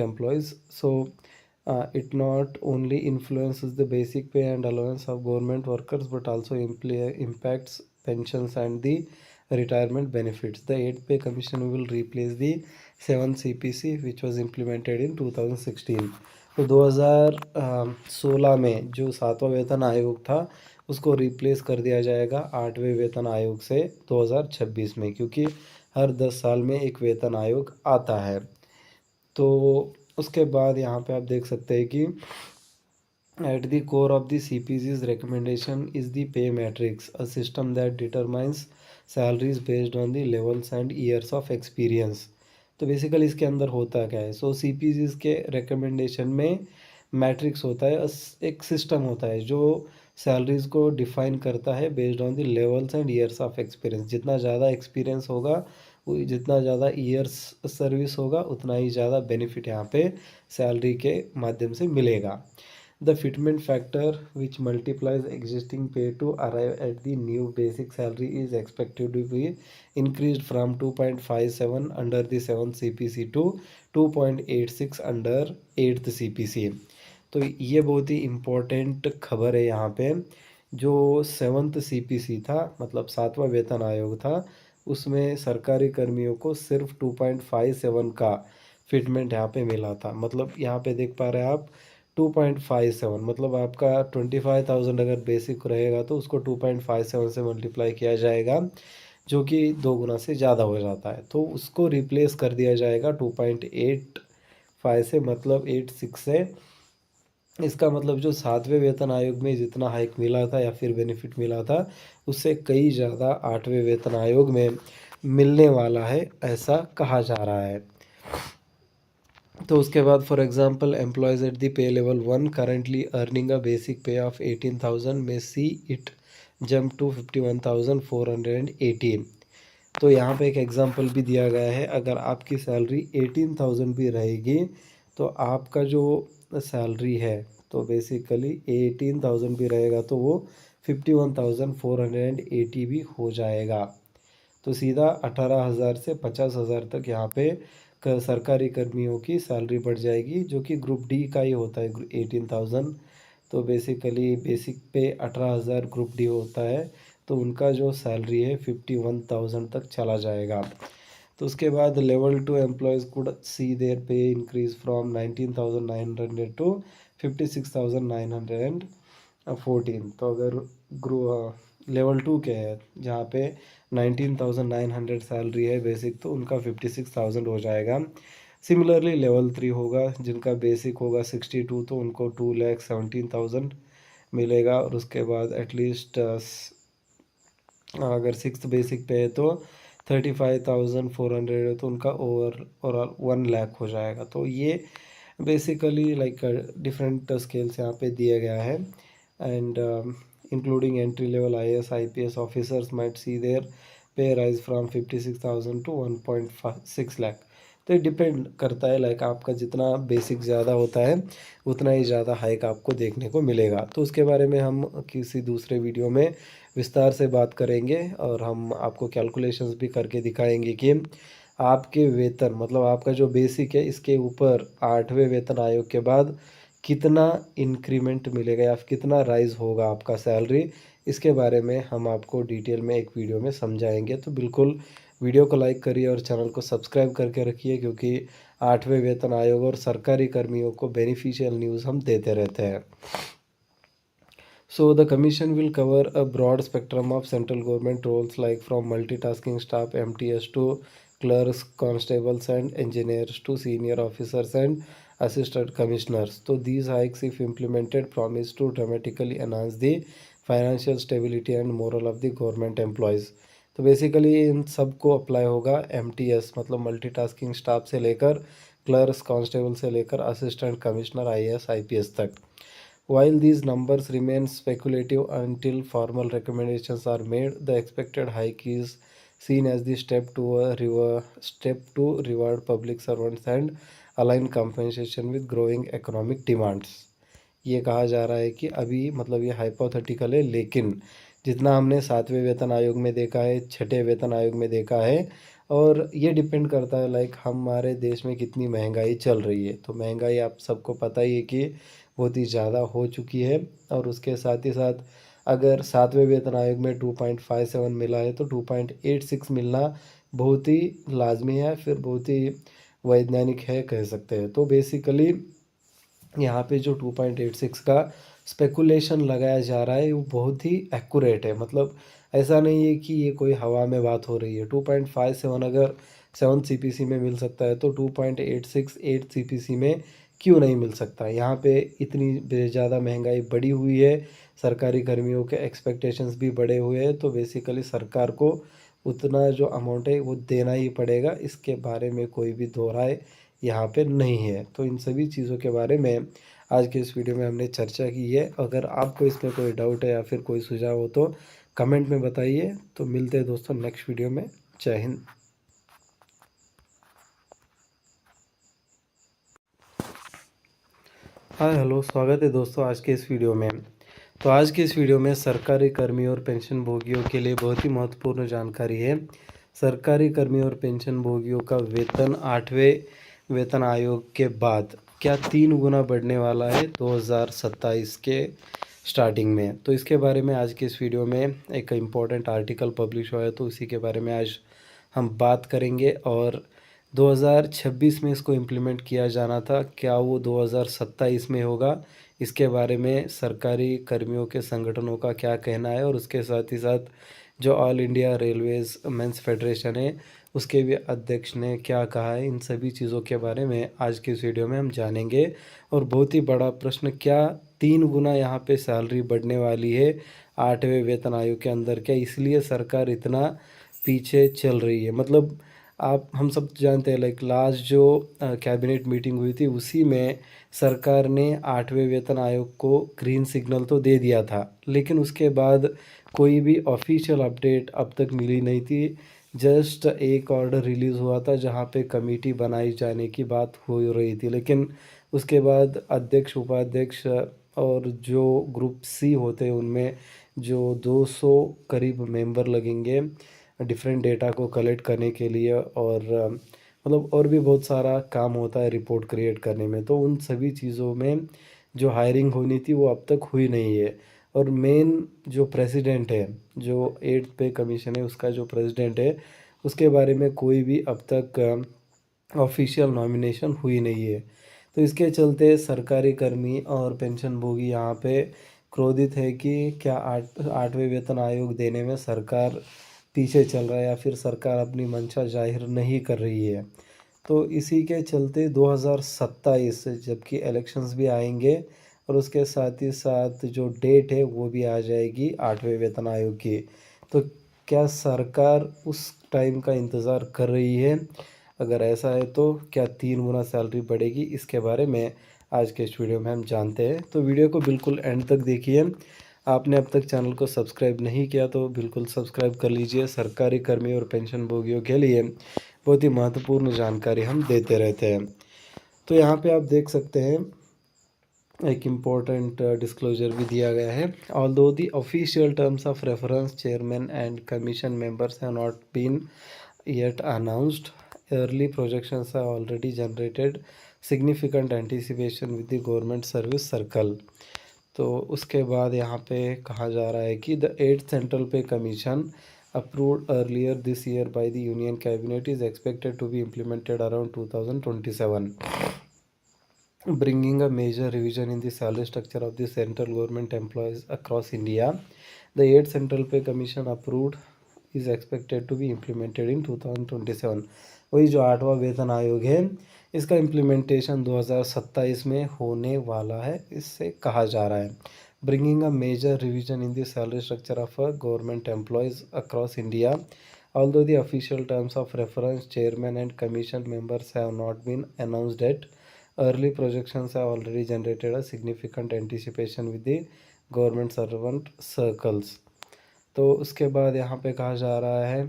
employees. So it not only influences the basic pay and allowance of government workers but also impacts pensions and the retirement benefits. The 8th pay commission will replace the 7th CPC which was implemented in 2016. तो 2016 में जो 7वां वेतन आयोग था उसको replace कर दिया जाएगा 8वें वेतन आयोग से 2026 में, क्योंकि हर 10 साल में एक वेतन आयोग आता है। तो उसके बाद यहाँ पे आप देख सकते हैं कि at the core of the CPC's recommendation is the pay matrix, a system that determines salaries based on the levels and years of experience. तो बेसिकली इसके अंदर होता क्या है, सो CPC's के रिकमेंडेशन में मैट्रिक्स होता है, एक सिस्टम होता है जो सैलरीज को डिफाइन करता है based on the levels and years of experience. जितना ज़्यादा एक्सपीरियंस होगा, जितना ज़्यादा ईयर्स सर्विस होगा, उतना ही ज़्यादा बेनिफिट यहाँ पे सैलरी के माध्यम से मिलेगा। The fitment factor, which multiplies existing pay to arrive at the new basic salary, is expected to be increased from 2.57 under the 7th CPC to 2.86 under 8th CPC। तो ये बहुत ही इम्पोर्टेंट खबर है यहाँ पे। जो 7th CPC था, मतलब 7वां वेतन आयोग था, उसमें सरकारी कर्मियों को सिर्फ 2.57 का फिटमेंट यहाँ पे मिला था। मतलब यहाँ पे देख पा रहे हैं आप 2.57, मतलब आपका 25,000 अगर बेसिक रहेगा तो उसको 2.57 से मल्टीप्लाई किया जाएगा, जो कि 2 गुना से ज़्यादा हो जाता है। तो उसको रिप्लेस कर दिया जाएगा 2.85 से, मतलब 86 से। इसका मतलब जो 7वें वेतन आयोग में जितना हाइक मिला था या फिर बेनिफिट मिला था, उससे कई ज़्यादा 8वें वेतन आयोग में मिलने वाला है, ऐसा कहा जा रहा है। तो उसके बाद for example employees at the pay level 1 currently earning a basic पे ऑफ 18,000 में सी इट जंप टू 51,418। तो यहाँ पे एक एग्जांपल भी दिया गया है, अगर आपकी सैलरी 18,000 भी रहेगी तो आपका जो सैलरी है, तो बेसिकली 18,000 भी रहेगा तो वो 51,480 भी हो जाएगा। तो सीधा 18,000 से 50,000 तक यहाँ पे सरकारी कर्मियों की सैलरी बढ़ जाएगी, जो कि ग्रुप डी का ही होता है 18,000। तो बेसिकली बेसिक पे 18,000 ग्रुप डी होता है, तो उनका जो सैलरी है 51,000 तक चला जाएगा। तो उसके बाद level 2 employees could see their pay increase from 19,900 to 56,914। तो अगर लेवल 2 के है जहाँ पे 19,900 सैलरी है बेसिक, तो उनका 56,000 हो जाएगा। सिमिलरली लेवल 3 होगा, जिनका बेसिक होगा 62, तो उनको 2,17,000 मिलेगा। और उसके बाद एटलीस्ट अगर 6th बेसिक पे है तो 35,400 है, तो उनका ओवरऑल 1 लाख हो जाएगा। तो ये बेसिकली लाइक डिफरेंट स्केल्स यहाँ पे दिया गया है। And including entry level IAS IPS officers might see their pay rise from 56,000 to 1.6 lakh। तो ये डिपेंड करता है, लाइक आपका जितना बेसिक ज़्यादा होता है उतना ही ज़्यादा हाइक आपको देखने को मिलेगा। तो उसके बारे में हम किसी दूसरे वीडियो में विस्तार से बात करेंगे, और हम आपको कैलकुलेशंस भी करके दिखाएंगे कि आपके वेतन, मतलब आपका जो बेसिक है, इसके ऊपर 8वें वेतन आयोग के बाद कितना इंक्रीमेंट मिलेगा या कितना राइज होगा आपका सैलरी। इसके बारे में हम आपको डिटेल में एक वीडियो में समझाएंगे। तो बिल्कुल वीडियो को लाइक करिए और चैनल को सब्सक्राइब करके रखिए, क्योंकि 8वें वेतन आयोग और सरकारी कर्मियों को बेनिफिशियल न्यूज़ हम देते रहते हैं। So the commission will cover a broad spectrum of central government roles, like from multitasking staff MTS to clerks, constables and engineers to senior officers and assistant commissioners. So these hikes, if implemented, promise to dramatically enhance the financial stability and morale of the government employees. तो basically इन सब को apply होगा MTS, मतलब multitasking staff से लेकर clerks, constable से लेकर assistant commissioner IAS IPS तक। While these numbers remain speculative until formal recommendations are made, the expected hike is seen as the step to reward public servants and align compensation with growing economic demands। ये कहा जा रहा है कि अभी मतलब ये हाइपोथेटिकल है, लेकिन जितना हमने 7वें वेतन आयोग में देखा है, 6ठे वेतन आयोग में देखा है, और ये डिपेंड करता है लाइक हमारे देश में कितनी महंगाई चल रही है। तो महंगाई आप सबको पता ही है कि बहुत ही ज़्यादा हो चुकी है। और उसके साथ ही साथ अगर 7वें वेतन आयोग में 2.57 मिला है तो 2.86 मिलना बहुत ही लाजमी है, फिर बहुत ही वैज्ञानिक है कह सकते हैं। तो बेसिकली यहाँ पे जो 2.86 का स्पेकुलेशन लगाया जा रहा है वो बहुत ही एक्यूरेट है। मतलब ऐसा नहीं है कि ये कोई हवा में बात हो रही है। 2.57 अगर 7 सीपीसी में मिल सकता है तो 2.86 8 सीपीसी में क्यों नहीं मिल सकता। यहाँ पे इतनी ज़्यादा महंगाई बढ़ी हुई है, सरकारी कर्मियों के एक्सपेक्टेशंस भी बढ़े हुए हैं, तो बेसिकली सरकार को उतना जो अमाउंट है वो देना ही पड़ेगा। इसके बारे में कोई भी दो राय यहाँ पे नहीं है। तो इन सभी चीज़ों के बारे में आज के इस वीडियो में हमने चर्चा की है। अगर आपको इसमें कोई डाउट है या फिर कोई सुझाव हो तो कमेंट में बताइए। तो मिलते हैं दोस्तों नेक्स्ट वीडियो में। जय हिंद। हाय हेलो, स्वागत है दोस्तों आज के इस वीडियो में। तो आज के इस वीडियो में सरकारी कर्मियों और पेंशन भोगियों के लिए बहुत ही महत्वपूर्ण जानकारी है। सरकारी कर्मियों और पेंशन भोगियों का वेतन 8वें वेतन आयोग के बाद क्या 3 गुना बढ़ने वाला है 2027 के स्टार्टिंग में। तो इसके बारे में आज के इस वीडियो में एक इम्पॉर्टेंट आर्टिकल पब्लिश हुआ है, तो इसी के बारे में आज हम बात करेंगे। और 2026 में इसको इम्प्लीमेंट किया जाना था, क्या वो 2027 में होगा, इसके बारे में सरकारी कर्मियों के संगठनों का क्या कहना है। और उसके साथ ही साथ जो All India Railways Men's Federation है उसके भी अध्यक्ष ने क्या कहा है, इन सभी चीज़ों के बारे में आज की इस वीडियो में हम जानेंगे। और बहुत ही बड़ा प्रश्न, क्या 3 गुना यहाँ पे सैलरी बढ़ने वाली है 8वें वेतन आयोग के अंदर, क्या इसलिए सरकार इतना पीछे चल रही है। मतलब आप हम सब जानते हैं लाइक लास्ट जो कैबिनेट मीटिंग हुई थी उसी में सरकार ने 8वें वेतन आयोग को ग्रीन सिग्नल तो दे दिया था, लेकिन उसके बाद कोई भी ऑफिशियल अपडेट अब तक मिली नहीं थी। जस्ट एक ऑर्डर रिलीज़ हुआ था जहाँ पे कमेटी बनाई जाने की बात हो रही थी, लेकिन उसके बाद अध्यक्ष उपाध्यक्ष और जो ग्रुप सी होते हैं उनमें जो 200 करीब मेंबर लगेंगे डिफरेंट डेटा को कलेक्ट करने के लिए। और मतलब और भी बहुत सारा काम होता है रिपोर्ट क्रिएट करने में। तो उन सभी चीज़ों में जो हायरिंग होनी थी वो अब तक हुई नहीं है। और मेन जो प्रेसिडेंट है, जो 8th पे कमीशन है उसका जो प्रेसिडेंट है, उसके बारे में कोई भी अब तक ऑफिशियल नॉमिनेशन हुई नहीं है। तो इसके चलते सरकारी कर्मी और पेंशनभोगी यहाँ पे क्रोधित है कि क्या 8वें वेतन आयोग देने में सरकार पीछे चल रहा है या फिर सरकार अपनी मंशा जाहिर नहीं कर रही है। तो इसी के चलते 2027 जबकि इलेक्शंस भी आएंगे और उसके साथ ही साथ जो डेट है वो भी आ जाएगी 8वें वेतन आयोग की। तो क्या सरकार उस टाइम का इंतज़ार कर रही है? अगर ऐसा है तो क्या 3 गुना सैलरी बढ़ेगी, इसके बारे में आज के इस वीडियो में हम जानते हैं। तो वीडियो को बिल्कुल एंड तक देखिए। आपने अब तक चैनल को सब्सक्राइब नहीं किया तो बिल्कुल सब्सक्राइब कर लीजिए। सरकारी कर्मी और पेंशन भोगियों के लिए बहुत ही महत्वपूर्ण जानकारी हम देते रहते हैं। तो यहाँ पे आप देख सकते हैं एक इम्पोर्टेंट डिस्क्लोजर भी दिया गया है। Although the official terms of reference chairman and commission members have not been yet announced, early projections have already generated significant anticipation with the government service circle। तो उसके बाद यहाँ पे कहा जा रहा है कि द 8th सेंट्रल पे commission approved earlier this year by the union cabinet is expected to be implemented around 2027, bringing a major revision in the salary structure of the central government employees across India. The 8th Central Pay Commission approved is expected to be implemented in 2027। वही जो 8वां वेतन आयोग है इसका implementation 2027 में होने वाला है, इससे कहा जा रहा है। Bringing a major revision in the salary structure of government employees across India. Although the official terms of reference, chairman and commission members have not been announced yet, early projections have already generated a significant anticipation with the government servant circles। तो उसके बाद यहाँ पे कहा जा रहा है